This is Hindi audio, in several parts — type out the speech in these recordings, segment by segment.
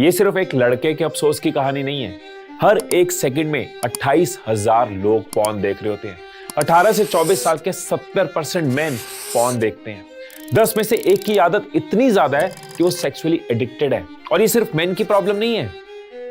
ये सिर्फ एक लड़के के अफसोस की कहानी नहीं है। हर एक सेकंड में 28,000 लोग पॉर्न देख रहे होते हैं। 18 से 24 साल के 70% मेन पॉर्न देखते हैं। 10 में से एक की आदत इतनी ज्यादा है कि वो सेक्सुअली एडिक्टेड है। और ये सिर्फ मेन की प्रॉब्लम नहीं है,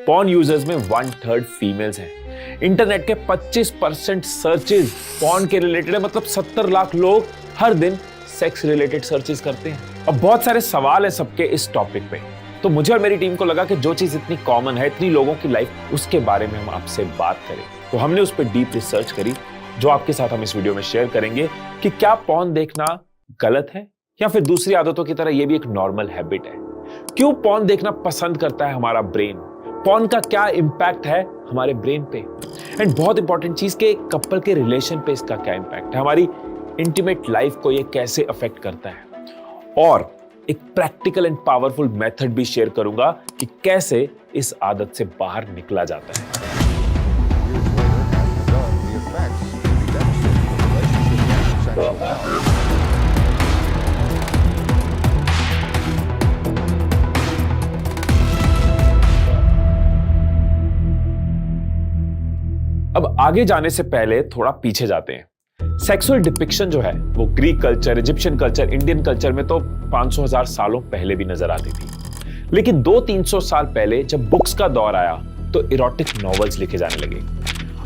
पॉर्न यूजर्स में 1/3 फीमेल्स हैं। इंटरनेट के 25% सर्चेज पॉर्न के रिलेटेड है, मतलब 70 लाख लोग हर दिन सेक्स रिलेटेड सर्चेज करते हैं। अब बहुत सारे सवाल है सबके इस टॉपिक पे, तो मुझे और मेरी टीम को लगा कि जो चीज इतनी कॉमन है, इतनी लोगों की लाइफ, उसके बारे में हम आपसे बात करें। तो हमने उस पर डीप रिसर्च करी, जो आपके साथ हम इस वीडियो में शेयर करेंगे कि क्या पॉर्न देखना गलत है या फिर दूसरी आदतों की तरह ये भी एक नॉर्मल हैबिट है। क्यों पॉर्न देखना पसंद करता है हमारा ब्रेन, पॉर्न का क्या इंपैक्ट है हमारे ब्रेन पे, एंड बहुत इंपॉर्टेंट चीज के कपल के रिलेशन पे इसका क्या इंपैक्ट है, हमारी इंटीमेट लाइफ को ये कैसे अफेक्ट करता है। और एक प्रैक्टिकल एंड पावरफुल मेथड भी शेयर करूंगा कि कैसे इस आदत से बाहर निकला जाता है। अब आगे जाने से पहले थोड़ा पीछे जाते हैं। सेक्सुअल डिपिक्शन जो है वो Greek culture, Egyptian culture, Indian culture में तो 500,000 सालों पहले भी नजर आती थी। लेकिन 200-300 साल पहले जब बुक्स का दौर आया तो इरोटिक नॉवेल्स लिखे जाने लगे।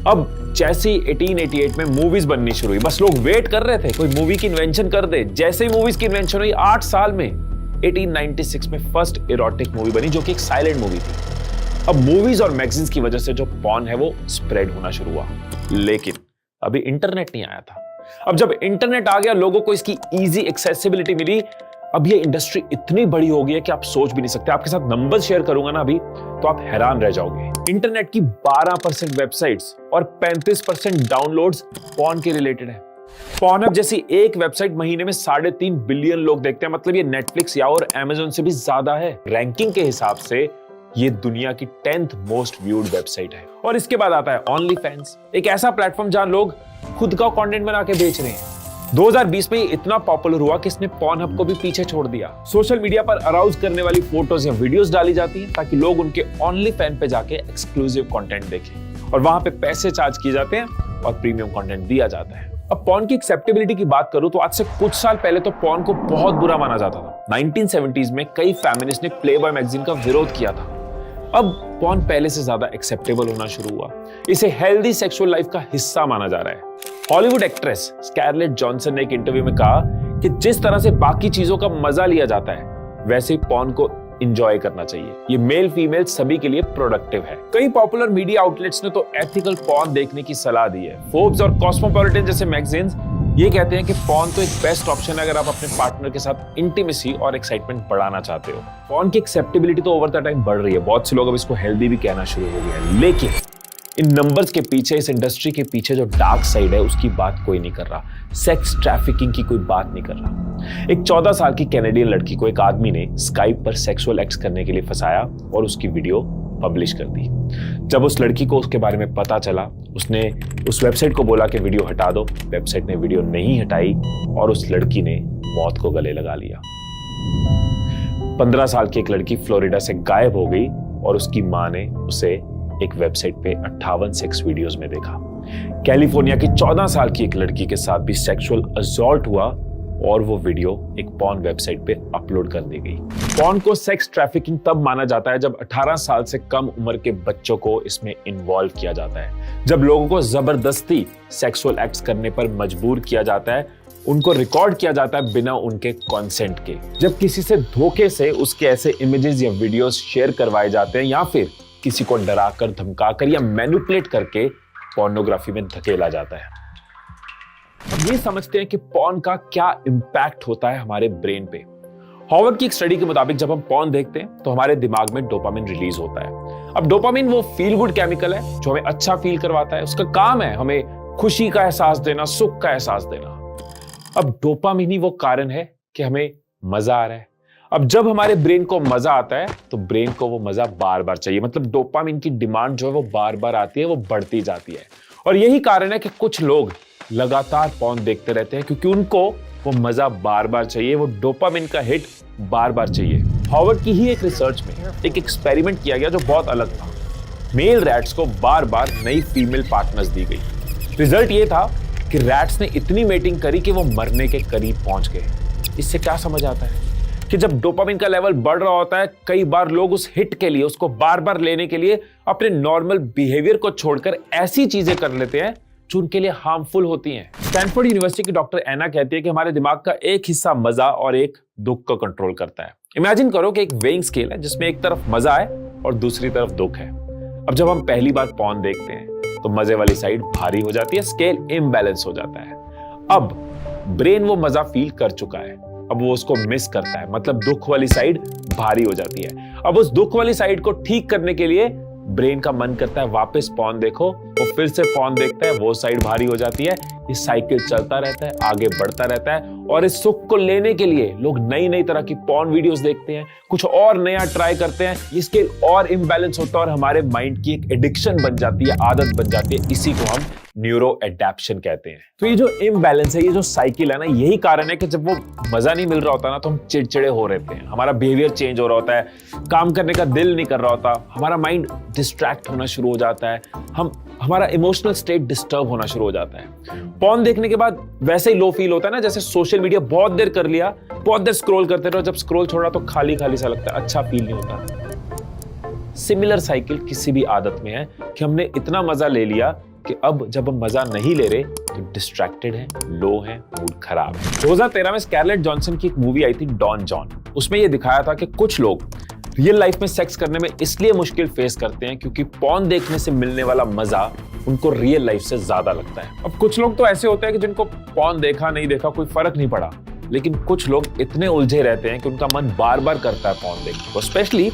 अब जैसे ही 1888 में मूवीज बननी शुरू हुई, बस लोग वेट कर रहे थे कोई मूवी की इन्वेंशन कर दे। जैसे ही मूवीज की इन्वेंशन हुई, 8 साल में 1896 में फर्स्ट इरोटिक मूवी बनी, जो कि एक साइलेंट मूवी थी। अब मूवीज और मैगजीन्स की वजह से जो पॉर्न है वो स्प्रेड होना शुरू हुआ, लेकिन अभी इंटरनेट नहीं आया था। अब जब इंटरनेट आ गया, लोगों को इसकी इजी एक्सेसिबिलिटी मिली, अब ये इंडस्ट्री इतनी बड़ी हो गई है कि आप सोच भी नहीं सकते। आपके साथ नंबर शेयर करूंगा ना अभी, तो आप हैरान रह जाओगे। इंटरनेट की 12% वेबसाइट्स और 35% डाउनलोड्स पॉर्न के रिलेटेड है। पॉर्नहब जैसी एक वेबसाइट महीने में 3.5 बिलियन लोग देखते हैं, मतलब ये नेटफ्लिक्स या और अमेज़न से भी ज्यादा है। रैंकिंग के हिसाब से ये दुनिया की 10th मोस्ट व्यूड वेबसाइट है। और इसके बाद आता है ओनली फैंस, एक ऐसा प्लेटफॉर्म जहां लोग खुद का कंटेंट बना के बेच रहे हैं। 2020 में ये इतना पॉपुलर हुआ कि इसने पॉर्नहब को भी पीछे छोड़ दिया। सोशल मीडिया पर अराउज करने वाली फोटोज या वीडियोस डाली जाती हैं ताकि लोग उनके ओनली फैन पे जाके एक्सक्लूसिव कंटेंट देखें, और वहां पे पैसे चार्ज किए जाते हैं और प्रीमियम कंटेंट दिया जाता है। अब पॉर्न की एक्सेप्टेबिलिटी की बात करूं तो आज से कुछ साल पहले तो पॉर्न को बहुत बुरा माना जाता था। 1970s में कई फेमिनिस्ट ने प्लेबॉय मैगजीन का विरोध किया था। अब पॉर्न पहले से ज्यादा एक्सेप्टेबल होना शुरू हुआ। इसे हेल्दी सेक्सुअल लाइफ का हिस्सा माना जा रहा है। हॉलीवुड एक्ट्रेस स्कारलेट जॉनसन ने एक इंटरव्यू में कहा कि जिस तरह से बाकी चीजों का मजा लिया जाता है, वैसे ही पॉर्न को एंजॉय करना चाहिए। ये मेल फीमेल सभी के लिए प्रोडक्टिव है। कई पॉपुलर मीडिया आउटलेट्स ने तो एथिकल पॉर्न देखने की सलाह दी है। फोर्ब्स और कॉस्मोपॉलिटन जैसे मैगजीन्स ये कहते हैं कि पॉर्न तो एक बेस्ट ऑप्शन है अगर आप अपने पार्टनर के साथ इंटीमेसी और एक्साइटमेंट बढ़ाना चाहते हो। पॉर्न की एक्सेप्टेबिलिटी तो ओवर द टाइम बढ़ रही है, बहुत से लोग अब इसको हेल्दी भी कहना शुरू हो गया है। लेकिन इन नंबर्स के पीछे, इस इंडस्ट्री के पीछे जो डार्क साइड है उसकी बात कोई नहीं कर रहा। सेक्स ट्रैफिकिंग की कोई बात नहीं कर रहा। एक 14 साल की कैनेडियन लड़की को एक आदमी ने स्काइप पर सेक्सुअल एक्ट्स करने के लिए फंसाया और उसकी वीडियो पब्लिश कर दी। जब उस लड़की को उसके बारे में पता चला, उसने उस वेबसाइट को बोला कि वीडियो हटा दो। वेबसाइट ने वीडियो नहीं हटाई और उस लड़की ने मौत को गले लगा लिया। 15 साल की एक लड़की फ्लोरिडा से गायब हो गई और उसकी मां ने उसे एक वेबसाइट पे 58 सेक्स वीडियोस में देखा। कैलिफोर्निया की 14 साल की एक लड़की के साथ भी सेक्सुअल असॉल्ट हुआ और वो वीडियो एक पॉर्न वेबसाइट पे अपलोड कर दी गई। पॉर्न को सेक्स ट्रैफिकिंग तब माना जाता है जब 18 साल से कम उम्र के बच्चों को इसमें इन्वॉल्व किया जाता है, जब लोगों को जबरदस्ती सेक्सुअल एक्ट्स करने पर मजबूर किया जाता है, उनको रिकॉर्ड किया जाता है बिना उनके कंसेंट के, जब किसी से धोखे से उसके ऐसे इमेजेस या वीडियोस शेयर करवाए जाते हैं, या फिर किसी को डराकर, धमकाकर या मैनिपुलेट करके पोर्नोग्राफी में धकेला जाता है। अब ये समझते हैं कि पॉर्न का क्या इंपैक्ट होता है हमारे ब्रेन पे। हार्वर्ड की एक स्टडी के मुताबिक जब हम पॉर्न देखते हैं तो हमारे दिमाग में डोपामिन रिलीज होता है। अब डोपामिन वो फील गुड केमिकल है जो हमें अच्छा फील करवाता है। उसका काम है हमें खुशी का एहसास देना, सुख का एहसास देना। अब डोपामिन ही वो कारण है कि हमें मजा आ रहा है। अब जब हमारे ब्रेन को मजा आता है तो ब्रेन को वो मजा बार बार चाहिए, मतलब डोपामिन की डिमांड जो है वो बार बार आती है, वो बढ़ती जाती है। और यही कारण है कि कुछ लोग लगातार पॉर्न देखते रहते हैं, क्योंकि उनको वो मजा बार बार चाहिए, वो डोपामिन का हिट बार बार चाहिए। हार्वर्ड की ही एक रिसर्च में एक एक्सपेरिमेंट किया गया जो बहुत अलग था। मेल रैट्स को बार बार नई फीमेल पार्टनर्स दी गई। रिजल्ट ये था कि रैट्स ने इतनी मेटिंग करी कि वो मरने के करीब पहुंच गए। इससे क्या समझ आता है कि जब डोपामिन का लेवल बढ़ रहा होता है, कई बार लोग उस हिट के लिए, उसको बार बार लेने के लिए अपने नॉर्मल बिहेवियर को छोड़कर ऐसी चीजें कर लेते हैं जो उनके लिए हार्मफुल होती हैं। स्टैनफोर्ड यूनिवर्सिटी की डॉक्टर एना कहती है कि हमारे दिमाग का एक हिस्सा मजा और एक दुख को कंट्रोल करता है। इमेजिन करो कि एक वेइंग स्केल है जिसमें एक तरफ मजा है और दूसरी तरफ दुख है। अब जब हम पहली बार पॉर्न देखते हैं तो मजे वाली साइड भारी हो जाती है, स्केल इम्बैलेंस हो जाता है। अब ब्रेन वो मजा फील कर चुका है, अब वो उसको मिस करता है, मतलब दुख वाली साइड भारी हो जाती है। अब उस दुख वाली साइड को ठीक करने के लिए ब्रेन का मन करता है वापस पॉर्न देखो, वो फिर से पॉर्न देखता है, वो साइड भारी हो जाती है। ये साइकिल चलता रहता है, आगे बढ़ता रहता है और इस सुख को लेने के लिए लोग नई नई तरह की पॉर्न वीडियोस देखते हैं, कुछ और नया ट्राई करते हैं। ये स्केल और इम्बैलेंस होता है और हमारे माइंड की एक एडिक्शन बन जाती है, आदत बन जाती है। इसी को हम न्यूरो एडेप्शन कहते हैं। तो ये जो इम्बैलेंस है, ये जो साइकिल है ना, यही कारण है कि जब वो मजा नहीं मिल रहा होता ना तो हम चिड़चिड़े हो रहते हैं, हमारा बिहेवियर चेंज हो रहा होता है, काम करने का दिल नहीं कर रहा होता, हमारा माइंड डिस्ट्रैक्ट होना शुरू हो जाता है, हमारा इमोशनल स्टेट डिस्टर्ब होना शुरू हो जाता है। पॉर्न देखने के बाद वैसे ही लो फील होता है ना, जैसे सोशल मीडिया बहुत देर कर लिया, बहुत देर स्क्रॉल करते रहो, जब स्क्रॉल छोड़ा तो खाली खाली सा लगता है, अच्छा फील नहीं होता। सिमिलर साइकिल किसी भी आदत में है कि हमने इतना मजा ले लिया कि अब जब हम मजा नहीं ले रहे तो डिस्ट्रैक्टेड है, लो है, मूड खराब है। 2013 में स्कारलेट जॉनसन की एक मूवी आई थी डॉन जॉन। उसमें यह दिखाया था कि कुछ लोग रियल लाइफ में सेक्स करने में इसलिए मुश्किल फेस करते हैं क्योंकि पॉर्न देखने से मिलने वाला मजा उनको रियल लाइफ से ज्यादा लगता है। अब कुछ लोग तो ऐसे होते हैं कि जिनको पॉर्न देखा नहीं देखा कोई फर्क नहीं पड़ा, लेकिन कुछ लोग इतने उलझे रहते हैं कि उनका मन बार बार करता है पॉर्न देखने को। स्पेशली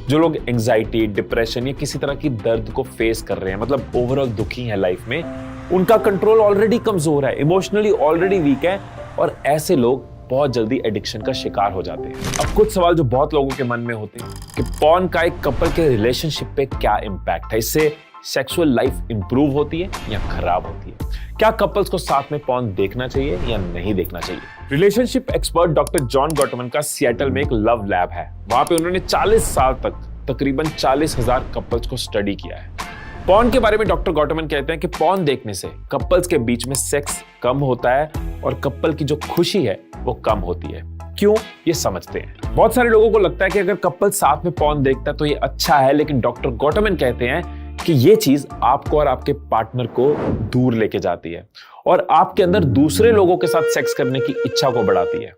जो लोग एंजाइटी, डिप्रेशन या किसी तरह की दर्द को फेस कर रहे हैं, मतलब ओवरऑल दुखी है लाइफ में, उनका कंट्रोल ऑलरेडी कमजोर है, इमोशनली ऑलरेडी वीक है और ऐसे लोग बहुत जल्दी एडिक्शन का शिकार हो जाते हैं। अब कुछ सवाल जो बहुत लोगों के मन में होते हैं कि पॉर्न का एक कपल के रिलेशनशिप पे क्या इंपैक्ट है, इससे सेक्सुअल लाइफ इंप्रूव होती है या खराब होती है, क्या कपल्स को साथ में पॉर्न देखना चाहिए या नहीं देखना चाहिए। Relationship expert doctor John Gottman का सिएटल में एक लव लैब है, वहां पे उन्होंने 40 साल तक तकरीबन 40,000 कपल्स को स्टडी किया है। पॉर्न के बारे में डॉक्टर गॉटमन कहते हैं कि पॉर्न देखने से कपल्स के बीच में सेक्स कम होता है और कपल की जो खुशी है वो कम होती है। क्यों, ये समझते हैं। बहुत सारे लोगों को लगता है कि अगर कपल साथ में पॉर्न देखता है तो ये अच्छा है, लेकिन डॉक्टर गॉटमन कहते हैं कि ये चीज आपको और आपके पार्टनर को दूर लेके जाती है और आपके अंदर दूसरे लोगों के साथ सेक्स करने की इच्छा को बढ़ाती है।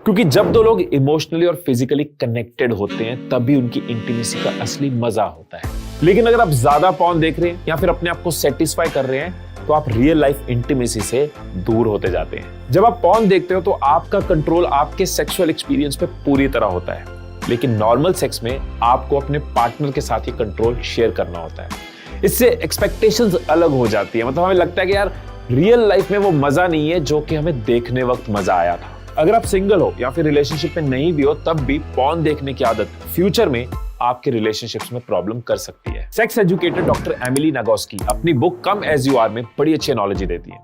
क्योंकि जब दो लोग इमोशनली और फिजिकली कनेक्टेड होते हैं तभी उनकी इंटीमेसी का असली मजा होता है। लेकिन अगर आप ज्यादा पॉर्न देख रहे हैं या फिर अपने आप को सेटिस्फाई कर रहे हैं तो आप रियल लाइफ इंटीमेसी से दूर होते जाते हैं। जब आप पॉर्न देखते हो तो आपका कंट्रोल आपके सेक्सुअल एक्सपीरियंस पे पूरी तरह होता है, लेकिन नॉर्मल सेक्स में आपको अपने पार्टनर के साथ ही कंट्रोल शेयर करना होता है। इससे एक्सपेक्टेशंस अलग हो जाती है, मतलब हमें लगता है कि यार रियल लाइफ में वो मजा नहीं है जो कि हमें देखने वक्त मजा आया था। अगर आप सिंगल हो या फिर रिलेशनशिप में नहीं भी हो तब भी पॉर्न देखने की आदत फ्यूचर में आपके रिलेशनशिप्स में प्रॉब्लम कर सकती है। Sex educator doctor Emily Nagoski अपनी book come as you are में बड़ी अच्छी एनालॉजी देती है।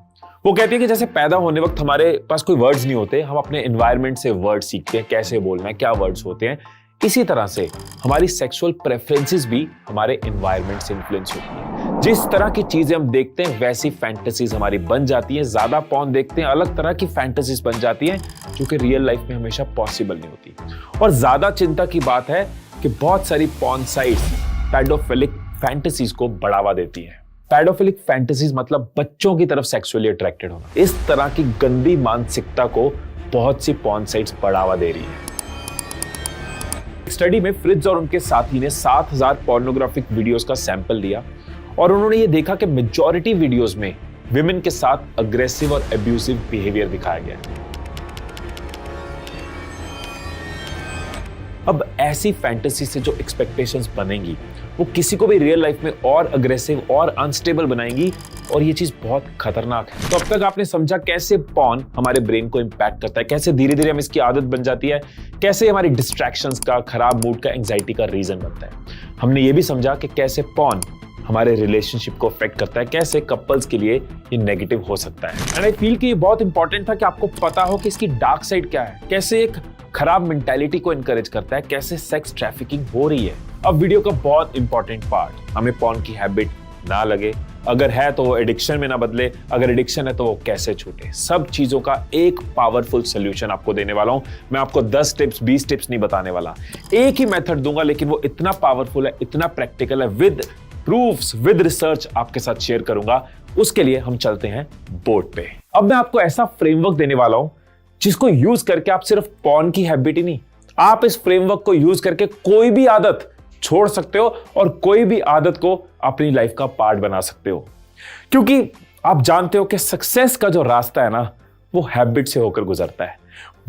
वो कहती है कि जैसे पैदा होने वक्त हमारे पास कोई वर्ड्स नहीं होते, हम अपने एनवायरनमेंट से वर्ड सीखते हैं, कैसे बोलना है, क्या वर्ड्स होते हैं, इसी तरह से हमारी सेक्सुअल प्रेफरेंसेस भी हमारे एनवायरनमेंट से इन्फ्लुएंस होती है। जिस तरह की चीजें हम देखते हैं वैसी फैंटेसीज हमारी बन जाती हैं। ज्यादा पॉर्न देखते हैं, अलग तरह की फैंटेसीज बन जाती हैं जो कि रियल लाइफ में हमेशा पॉसिबल नहीं होती। और ज्यादा चिंता की बात है कि बहुत सारी पॉर्न साइट्स पैडोफिलिक फैंटेसीज को बढ़ावा देती हैं। पैडोफिलिक फैंटेसीज मतलब बच्चों की तरफ सेक्सुअली अट्रैक्टेड होना। इस तरह की गंदी मानसिकता को बहुत सी पॉर्न साइट्स बढ़ावा दे रही है। स्टडी में फ्रिट्ज और उनके साथी ने 7,000 पोर्नोग्राफिक वीडियोस का सैंपल लिया और उन्होंने ये देखा कि मेजॉरिटी वीडियोस में विमेन के साथ अग्रेसिव और एब्यूसिव बिहेवियर दिखाया गया है। अब ऐसी फैंटेसी से जो एक्सपेक्टेशंस बनेंगी वो किसी को भी रियल लाइफ में और अग्रेसिव और अनस्टेबल बनाएंगी और ये चीज बहुत खतरनाक है। तो अब तक आपने समझा कैसे पॉर्न हमारे ब्रेन को इंपैक्ट करता है, कैसे धीरे धीरे हम इसकी आदत बन जाती है, कैसे हमारी डिस्ट्रैक्शंस का, खराब मूड का, एंजाइटी का रीजन बनता है। हमने ये भी समझा कि कैसे पॉर्न हमारे रिलेशनशिप को अफेक्ट करता है, कैसे कपल्स के लिए ये नेगेटिव हो सकता है। एंड आई फील कि ये बहुत इंपॉर्टेंट था कि आपको पता हो कि इसकी डार्क साइड क्या है, कैसे एक खराब मेंटालिटी को इनकरेज करता है, कैसे सेक्स ट्रैफिकिंग हो रही है। अब वीडियो का बहुत इंपॉर्टेंट पार्ट, हमें पॉर्न की हैबिट ना लगे, अगर है तो वो एडिक्शन में ना बदले, अगर एडिक्शन है तो वो कैसे छूटे, सब चीजों का एक पावरफुल सोल्यूशन आपको देने वाला हूं। मैं आपको 10 टिप्स 20 टिप्स नहीं बताने वाला, एक ही मेथड दूंगा, लेकिन वो इतना पावरफुल है, इतना प्रैक्टिकल है, विद प्रूफ्स, विद रिसर्च आपके साथ शेयर करूंगा। उसके लिए हम चलते हैं बोर्ड पे। अब मैं आपको ऐसा फ्रेमवर्क देने वाला हूं जिसको यूज करके आप सिर्फ पॉर्न की हैबिट ही नहीं, आप इस फ्रेमवर्क को यूज करके कोई भी आदत छोड़ सकते हो और कोई भी आदत को अपनी लाइफ का पार्ट बना सकते हो। क्योंकि आप जानते हो कि सक्सेस का जो रास्ता है ना, वो हैबिट से होकर गुजरता है।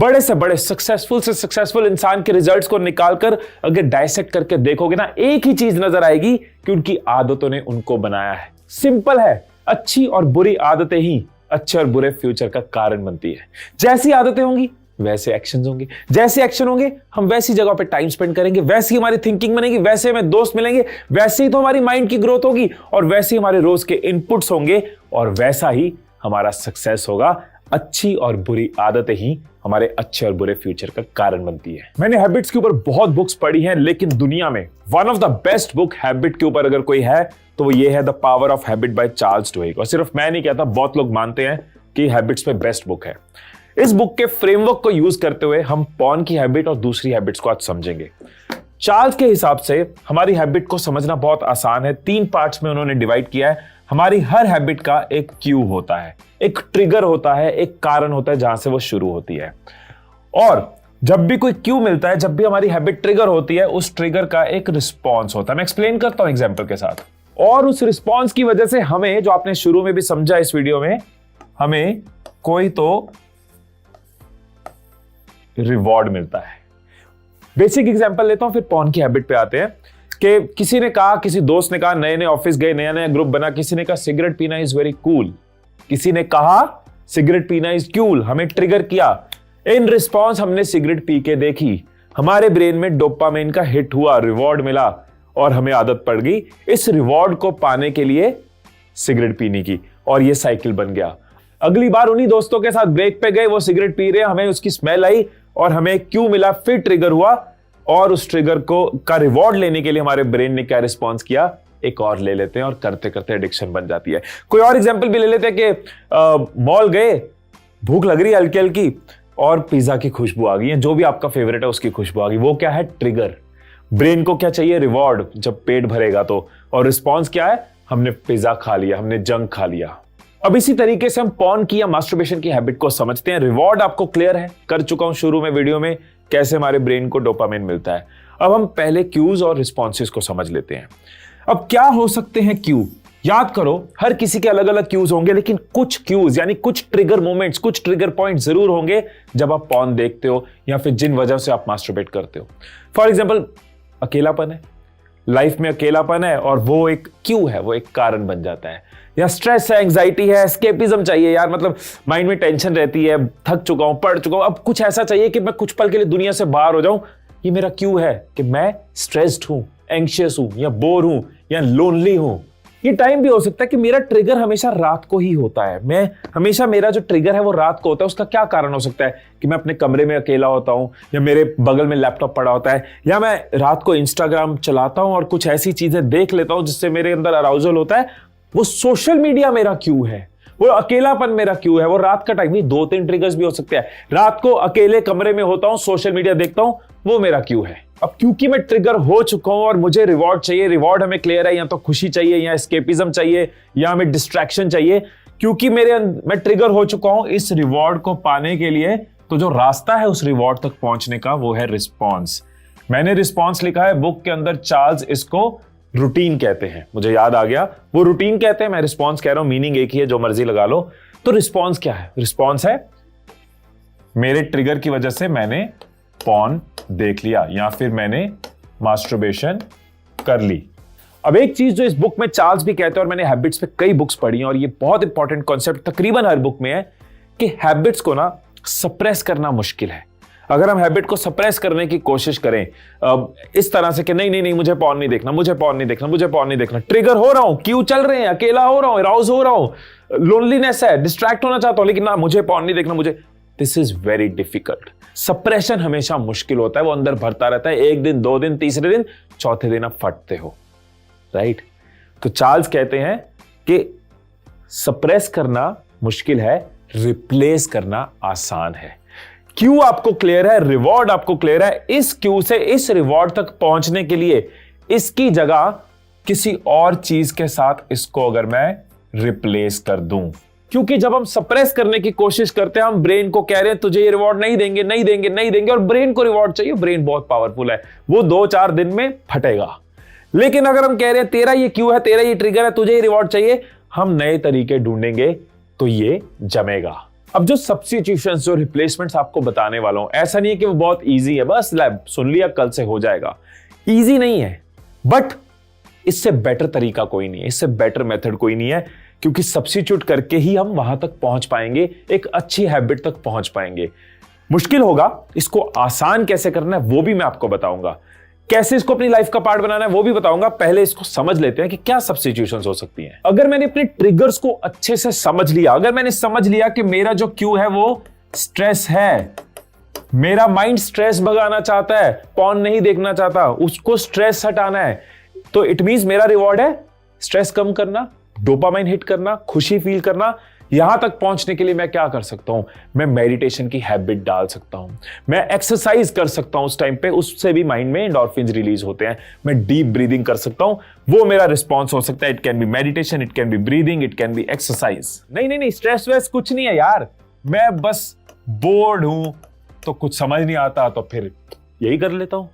बड़े से बड़े सक्सेसफुल से सक्सेसफुल इंसान के रिजल्ट्स को निकालकर अगर डायसेक्ट करके देखोगे ना, एक ही चीज नजर आएगी कि उनकी आदतों ने उनको बनाया है। सिंपल है, अच्छी और बुरी आदतें ही अच्छे और बुरे फ्यूचर का कारण बनती है। जैसी आदतें होंगी वैसे एक्शंस होंगे, जैसे एक्शन होंगे हम वैसी जगह पे टाइम स्पेंड करेंगे, वैसी हमारी थिंकिंग बनेगी, वैसे हमें दोस्त मिलेंगे, वैसे ही तो हमारी माइंड की ग्रोथ होगी और वैसे ही हमारे रोज के इनपुट्स होंगे और वैसा ही हमारा सक्सेस होगा। अच्छी और बुरी आदतें ही हमारे अच्छे और बुरे फ्यूचर का कारण बनती है। मैंने हैबिट्स के ऊपर बहुत बुक्स पढ़ी हैं, लेकिन दुनिया में one of the best book habit के ऊपर अगर कोई है तो वो ये है the power of habit by Charles Duhigg. और सिर्फ मैं नहीं कहता, बहुत लोग मानते हैं कि हैबिट्स में बेस्ट बुक है। इस बुक के फ्रेमवर्क को यूज करते हुए हम पॉर्न की हैबिट और दूसरी हैबिट्स को आज समझेंगे। चार्ल्स के हिसाब से हमारी हैबिट को समझना बहुत आसान है। 3 पार्ट्स में उन्होंने डिवाइड किया है। हमारी हर हैबिट का एक क्यू होता है, एक ट्रिगर होता है, एक कारण होता है जहां से वो शुरू होती है। और जब भी कोई क्यू मिलता है, जब भी हमारी हैबिट ट्रिगर होती है, उस ट्रिगर का एक रिस्पॉन्स होता है। मैं एक्सप्लेन करता हूं एग्जाम्पल के साथ। और उस रिस्पॉन्स की वजह से हमें, जो आपने शुरू में भी समझा इस वीडियो में, हमें कोई तो रिवॉर्ड मिलता है। बेसिक एग्जांपल लेता हूं, फिर पॉर्न की हैबिट पे आते हैं। कि किसी ने कहा, किसी दोस्त ने कहा, नए नए ऑफिस गए, नया नया ग्रुप बना, किसी ने कहा सिगरेट पीना इज वेरी कूल। किसी ने कहा सिगरेट पीना इज कूल, हमें ट्रिगर किया। इन रिस्पॉन्स हमने सिगरेट पी के देखी, हमारे ब्रेन में डोपामाइन का हिट हुआ, रिवॉर्ड मिला और हमें आदत पड़ गई इस रिवॉर्ड को पाने के लिए सिगरेट पीने की, और ये साइकिल बन गया। अगली बार उन्हीं दोस्तों के साथ ब्रेक पे गए, वो सिगरेट पी रहे, हमें उसकी स्मेल आई और हमें क्यों मिला, फिर ट्रिगर हुआ और उस ट्रिगर को का रिवॉर्ड लेने के लिए हमारे ब्रेन ने क्या रिस्पॉन्स किया, एक और ले लेते हैं और करते करते एडिक्शन बन जाती है। कोई और एग्जांपल भी ले लेते हैं कि मॉल गए, भूख लग रही है हल्की हल्की और पिज्जा की खुशबू आ गई है, जो भी आपका फेवरेट है उसकी खुशबू आ गई। वो क्या है, ट्रिगर। ब्रेन को क्या चाहिए, रिवॉर्ड, जब पेट भरेगा तो। और रिस्पॉन्स क्या है, हमने पिज्जा खा लिया, हमने जंक खा लिया। अब इसी तरीके से हम पॉर्न की या मास्टरबेशन की हैबिट को समझते हैं। रिवॉर्ड आपको क्लियर है, कर चुका हूं शुरू में वीडियो में, कैसे हमारे ब्रेन को डोपामाइन मिलता है। अब हम पहले क्यूज और रिस्पॉन्सेस को समझ लेते हैं। अब क्या हो सकते हैं क्यू, याद करो, हर किसी के अलग अलग क्यूज होंगे, लेकिन कुछ क्यूज यानी कुछ ट्रिगर मोमेंट्स, कुछ ट्रिगर पॉइंट जरूर होंगे जब आप पॉर्न देखते हो या फिर जिन वजह से आप मास्टरबेट करते हो। फॉर एग्जाम्पल, अकेलापन है, लाइफ में अकेलापन है और वो एक क्यू है, वो एक कारण बन जाता है। या स्ट्रेस है, एंग्जाइटी है, एस्केपिज्म चाहिए यार, मतलब माइंड में टेंशन रहती है, थक चुका हूं, पढ़ चुका हूं, अब कुछ ऐसा चाहिए कि मैं कुछ पल के लिए दुनिया से बाहर हो जाऊं। ये मेरा क्यू है कि मैं स्ट्रेस्ड हूं, एंग्शियस हूं या बोर हूं या लोनली हूं। ये टाइम भी हो सकता है कि मेरा ट्रिगर हमेशा रात को ही होता है, मैं हमेशा, मेरा जो ट्रिगर है वो रात को होता है। उसका क्या कारण हो सकता है कि मैं अपने कमरे में अकेला होता हूं, या मेरे बगल में लैपटॉप पड़ा होता है, या मैं रात को इंस्टाग्राम चलाता हूं और कुछ ऐसी चीजें देख लेता हूं जिससे मेरे अंदर अराउजल होता है। वो सोशल मीडिया मेरा क्यू है, वो अकेलापन मेरा क्यू है, वो रात का टाइम भी। 2-3 ट्रिगर्स भी हो सकते हैं। रात को अकेले कमरे में होता हूं, सोशल मीडिया देखता हूं, वो मेरा क्यू है। अब क्योंकि मैं ट्रिगर हो चुका हूं और मुझे रिवॉर्ड चाहिए, रिवॉर्ड हमें क्लियर है, या तो खुशी चाहिए या एस्केपिज्म चाहिए या हमें डिस्ट्रैक्शन चाहिए, क्योंकि मैं ट्रिगर हो चुका हूं इस रिवॉर्ड को पाने के लिए, तो जो रास्ता है उस रिवॉर्ड तक पहुंचने का वो है रिस्पॉन्स। मैंने रिस्पॉन्स लिखा है बुक के अंदर, चार्ल्स इसको रूटीन कहते हैं, मुझे याद आ गया, वो रूटीन कहते हैं, मैं रिस्पॉन्स कह रहा हूं, मीनिंग एक ही है, जो मर्जी लगा लो। तो रिस्पॉन्स क्या है, रिस्पॉन्स है मेरे ट्रिगर की वजह से मैंने पॉर्न देख लिया या फिर मैंने मास्टरबेशन कर ली। अब एक चीज जो इस बुक में चार्ल्स भी कहते हैं, और मैंने हैबिट्स पे कई बुक्स पढ़ी हैं और ये बहुत इंपॉर्टेंट कॉन्सेप्ट तकरीबन हर बुक में है, कि हैबिट्स को ना सप्रेस करना मुश्किल है। अगर हम हैबिट को सप्रेस करने की कोशिश करें इस तरह से कि नहीं नहीं नहीं, मुझे पॉर्न नहीं देखना, मुझे पॉर्न नहीं देखना, मुझे पॉर्न नहीं देखना, ट्रिगर हो रहा हूं, क्यों चल रहे हैं, अकेला हो रहा हूं, अराउज हो रहा हूं, लोनलीनेस है, डिस्ट्रैक्ट होना चाहता हूं, लेकिन ना, मुझे पॉर्न नहीं देखना, मुझे, this is very difficult. Suppression हमेशा मुश्किल होता है, वो अंदर भरता रहता है, एक दिन, 2 दिन, तीसरे दिन, चौथे दिन आप फटते हो, राइट? तो चार्ल्स कहते हैं कि सप्रेस करना मुश्किल है, रिप्लेस करना आसान है। क्यू आपको क्लियर है, रिवॉर्ड आपको क्लियर है। इस क्यू से इस रिवॉर्ड तक पहुंचने के लिए इसकी जगह किसी और चीज के साथ इसको अगर मैं रिप्लेस कर दूं, क्योंकि जब हम सप्रेस करने की कोशिश करते हैं, हम ब्रेन को कह रहे हैं तुझे ये रिवॉर्ड नहीं देंगे, नहीं देंगे, नहीं देंगे, और ब्रेन को रिवॉर्ड चाहिए। ब्रेन बहुत पावरफुल है, वो 2-4 दिन में फटेगा। लेकिन अगर हम कह रहे हैं तेरा ये क्यू है, तेरा ये ट्रिगर है, तुझे ये रिवॉर्ड चाहिए, हम नए तरीके ढूंढेंगे तो ये जमेगा। अब जो सब्स्टिट्यूशंस, जो रिप्लेसमेंट्स आपको बताने वाला हूं, ऐसा नहीं है कि वो बहुत इजी है, बस सुन लिया कल से हो जाएगा। इजी नहीं है, बट इससे बेटर तरीका कोई नहीं है, इससे बेटर मेथड कोई नहीं है, क्योंकि सब्स्टिट्यूट करके ही हम वहां तक पहुंच पाएंगे, एक अच्छी हैबिट तक पहुंच पाएंगे। मुश्किल होगा, इसको आसान कैसे करना है वो भी मैं आपको बताऊंगा, कैसे इसको अपनी लाइफ का पार्ट बनाना है वो भी बताऊंगा। पहले इसको समझ लेते हैं कि क्या सब्स्टिट्यूशंस हो सकती हैं। अगर मैंने अपने ट्रिगर्स को अच्छे से समझ लिया, अगर मैंने समझ लिया कि मेरा जो क्यू है वो स्ट्रेस है, मेरा माइंड स्ट्रेस भगाना चाहता है, पॉर्न नहीं देखना चाहता, उसको स्ट्रेस हटाना है, तो इट मींस मेरा रिवॉर्ड है स्ट्रेस कम करना, डोपामाइन हिट करना, खुशी फील करना। यहां तक पहुंचने के लिए मैं क्या कर सकता हूं? मैं मेडिटेशन की हैबिट डाल सकता हूं, मैं एक्सरसाइज कर सकता हूं उस टाइम पे, उससे भी माइंड में एंडोर्फिन्स रिलीज होते हैं। मैं डीप ब्रीदिंग कर सकता हूं, वो मेरा रिस्पॉन्स हो सकता है। It can be meditation, it can be breathing, it can be exercise. नहीं, स्ट्रेस वेस कुछ नहीं है यार, मैं बस बोर्ड हूं तो कुछ समझ नहीं आता तो फिर यही कर लेता हूं।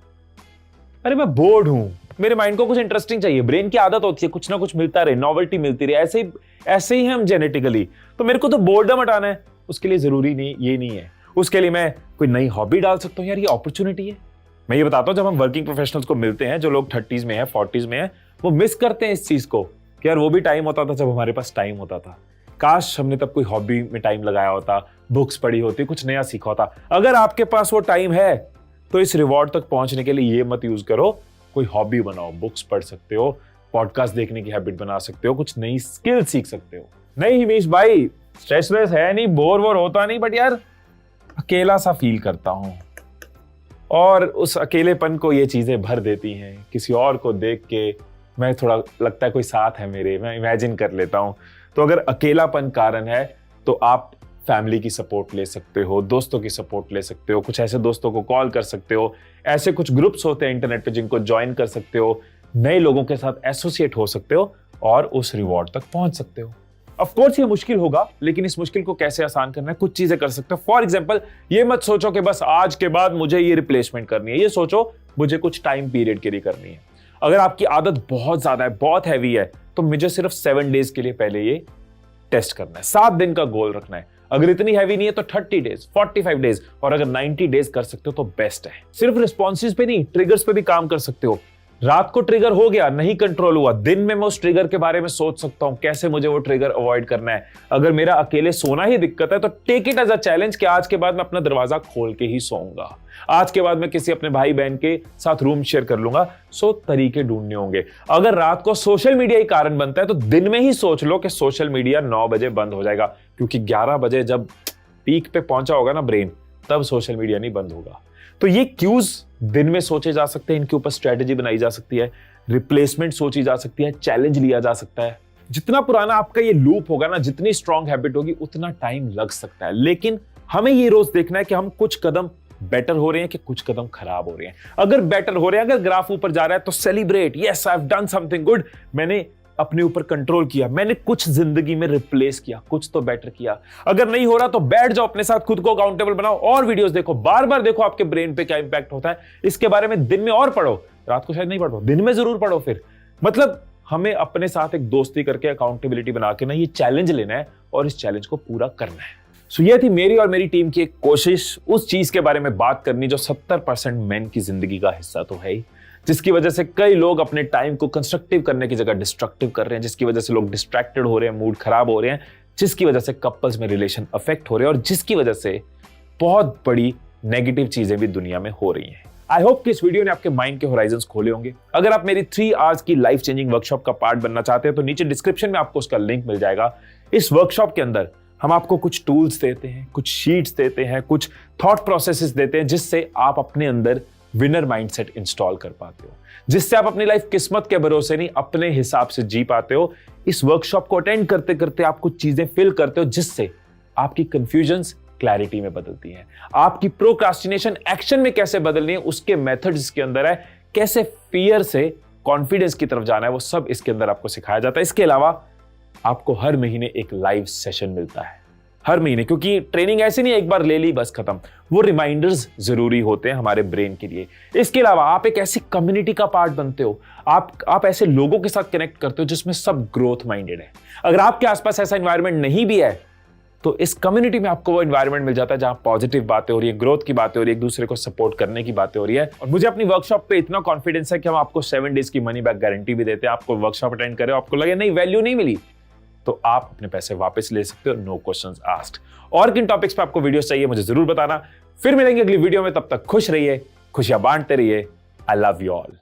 अरे मैं बोर्ड हूं, मेरे माइंड को कुछ इंटरेस्टिंग चाहिए, ब्रेन की आदत होती है कुछ ना कुछ मिलता रहे, नॉवेल्टी मिलती रहे, ऐसे ही हम जेनेटिकली। तो मेरे को तो बोर्डम हटाना है, उसके लिए जरूरी नहीं ये नहीं है, उसके लिए मैं कोई नई हॉबी डाल सकता हूं। यार ये अपॉर्चुनिटी है। मैं ये बताता हूं, जब हम वर्किंग प्रोफेशनल्स को मिलते हैं, जो लोग 30s में है, 40s में है, वो मिस करते हैं इस चीज को कि यार वो भी टाइम होता था जब हमारे पास टाइम होता था, काश हमने तब कोई हॉबी में टाइम लगाया होता, बुक्स पढ़ी होती, कुछ नया सीखा होता। अगर आपके पास वो टाइम है तो इस रिवॉर्ड तक पहुंचने के लिए ये मत यूज करो, कोई हॉबी बनाओ, बुक्स पढ़ सकते हो, पॉडकास्ट देखने की हैबिट बना सकते हो, कुछ नई स्किल सीख सकते हो। नहीं हिमेश भाई, स्ट्रेस वेस है नहीं, बोर होता नहीं, बट यार अकेला सा फील करता हूं, और उस अकेलेपन को ये चीजें भर देती हैं। किसी और को देख के मैं थोड़ा लगता है कोई साथ है मेरे, मैं इमेजिन कर लेता हूं। तो अगर अकेलापन कारण है तो आप फैमिली की सपोर्ट ले सकते हो, दोस्तों की सपोर्ट ले सकते हो, कुछ ऐसे दोस्तों को कॉल कर सकते हो, ऐसे कुछ ग्रुप्स होते हैं इंटरनेट पे जिनको ज्वाइन कर सकते हो, नए लोगों के साथ एसोसिएट हो सकते हो और उस रिवॉर्ड तक पहुंच सकते हो। ऑफ कोर्स ये मुश्किल होगा, लेकिन इस मुश्किल को कैसे आसान करना है, कुछ चीजें कर सकते हो। फॉर एग्जांपल, ये मत सोचो कि बस आज के बाद मुझे ये रिप्लेसमेंट करनी है, ये सोचो मुझे कुछ टाइम पीरियड के लिए करनी है। अगर आपकी आदत बहुत ज्यादा है, बहुत हैवी है, तो मुझे सिर्फ 7 डेज के लिए पहले ये टेस्ट करना है, 7 दिन का गोल रखना है। अगर इतनी हैवी नहीं है तो 30 डेज, 45 डेज, और अगर 90 डेज कर सकते हो तो बेस्ट है। सिर्फ रिस्पॉन्सेज पे नहीं, ट्रिगर्स पे भी काम कर सकते हो। रात को ट्रिगर हो गया, नहीं कंट्रोल हुआ, दिन में मैं उस ट्रिगर के बारे में सोच सकता हूं, कैसे मुझे वो ट्रिगर अवॉइड करना है। अगर मेरा अकेले सोना ही दिक्कत है तो take it as a challenge कि आज के बाद मैं अपना दरवाजा खोल के ही सोऊंगा, आज के बाद मैं किसी अपने भाई बहन के साथ रूम शेयर कर लूंगा। सो तरीके ढूंढने होंगे। अगर रात को सोशल मीडिया ही कारण बनता है तो दिन में ही सोच लो कि सोशल मीडिया 9 बजे बंद हो जाएगा, क्योंकि 11 बजे जब पीक पे पहुंचा होगा ना ब्रेन, तब सोशल मीडिया नहीं बंद होगा। तो ये क्यूज दिन में सोचे जा सकते हैं, इनके ऊपर स्ट्रेटेजी बनाई जा सकती है, रिप्लेसमेंट सोची जा सकती है, चैलेंज लिया जा सकता है। जितना पुराना आपका ये लूप होगा ना, जितनी स्ट्रांग हैबिट होगी, उतना टाइम लग सकता है। लेकिन हमें ये रोज देखना है कि हम कुछ कदम बेटर हो रहे हैं कि कुछ कदम खराब हो रहे हैं। अगर बेटर हो रहे हैं, अगर ग्राफ ऊपर जा रहा है तो celebrate, yes I have done something good, मैंने अपने ऊपर कंट्रोल किया, मैंने कुछ जिंदगी में रिप्लेस किया, कुछ तो बेटर किया। अगर नहीं हो रहा तो बैठ जाओ, अपने साथ खुद को अकाउंटेबल बनाओ और वीडियोस देखो, बार बार देखो आपके ब्रेन पे क्या इंपैक्ट होता है, इसके बारे में दिन में और पढ़ो। रात को शायद नहीं पढ़ो, दिन में जरूर पढ़ो। फिर मतलब हमें अपने साथ एक दोस्ती करके अकाउंटेबिलिटी बना के ना ये चैलेंज लेना है और इस चैलेंज को पूरा करना है। सो ये थी मेरी और मेरी टीम की एक कोशिश, उस चीज के बारे में बात करनी जो 70% मेन की जिंदगी का हिस्सा तो है ही, जिसकी वजह से कई लोग अपने टाइम को कंस्ट्रक्टिव करने की जगह डिस्ट्रक्टिव कर रहे हैं, जिसकी वजह से लोग डिस्ट्रैक्टेड हो रहे हैं, मूड खराब हो रहे हैं, जिसकी वजह से कपल्स में रिलेशन अफेक्ट हो रहे हैं और जिसकी वजह से बहुत बड़ी नेगेटिव चीजें भी दुनिया में हो रही हैं। आई होप कि इस वीडियो ने आपके माइंड के होराइजन्स खोले होंगे। अगर आप मेरी 3 आवर्स की लाइफ चेंजिंग वर्कशॉप का पार्ट बनना चाहते हैं तो नीचे डिस्क्रिप्शन में आपको उसका लिंक मिल जाएगा। इस वर्कशॉप के अंदर हम आपको कुछ टूल्स देते हैं, कुछ शीट्स देते हैं, कुछ थॉट प्रोसेसेस देते हैं, जिससे आप अपने अंदर विनर माइंडसेट इंस्टॉल कर पाते हो, जिससे आप अपनी लाइफ किस्मत के भरोसे नहीं अपने हिसाब से जी पाते हो। इस वर्कशॉप को अटेंड करते करते आप कुछ चीजें फील करते हो, जिससे आपकी कंफ्यूजन्स क्लैरिटी में बदलती हैं। आपकी प्रोक्रास्टिनेशन एक्शन में कैसे बदलनी है, उसके मेथड्स इसके अंदर है। कैसे फियर से कॉन्फिडेंस की तरफ जाना है, वो सब इसके अंदर आपको सिखाया जाता है। इसके अलावा आपको हर महीने एक लाइव सेशन मिलता है, हर महीने, क्योंकि ट्रेनिंग ऐसे नहीं एक बार ले ली बस खत्म। वो रिमाइंडर्स जरूरी होते हैं हमारे ब्रेन के लिए। इसके अलावा आप एक ऐसी कम्युनिटी का पार्ट बनते हो, आप ऐसे लोगों के साथ कनेक्ट करते हो जिसमें सब ग्रोथ माइंडेड है। अगर आपके आसपास ऐसा एनवायरनमेंट नहीं भी है, तो इस कम्युनिटी में आपको वो एनवायरनमेंट मिल जाता है जहां पॉजिटिव बातें हो रही है, ग्रोथ की बातें हो रही है, एक दूसरे को सपोर्ट करने की बातें हो रही है। और मुझे अपनी वर्कशॉप पे इतना कॉन्फिडेंस है कि हम आपको 7 डेज की मनी बैक गारंटी भी देते हैं। आपको वर्कशॉप अटेंड करे, आपको लगे नहीं वैल्यू नहीं मिली, तो आप अपने पैसे वापस ले सकते हो, नो क्वेश्चंस आस्क्ड। और किन टॉपिक्स पे आपको वीडियोस चाहिए मुझे जरूर बताना। फिर मिलेंगे अगली वीडियो में, तब तक खुश रहिए, खुशियां बांटते रहिए। I love you all.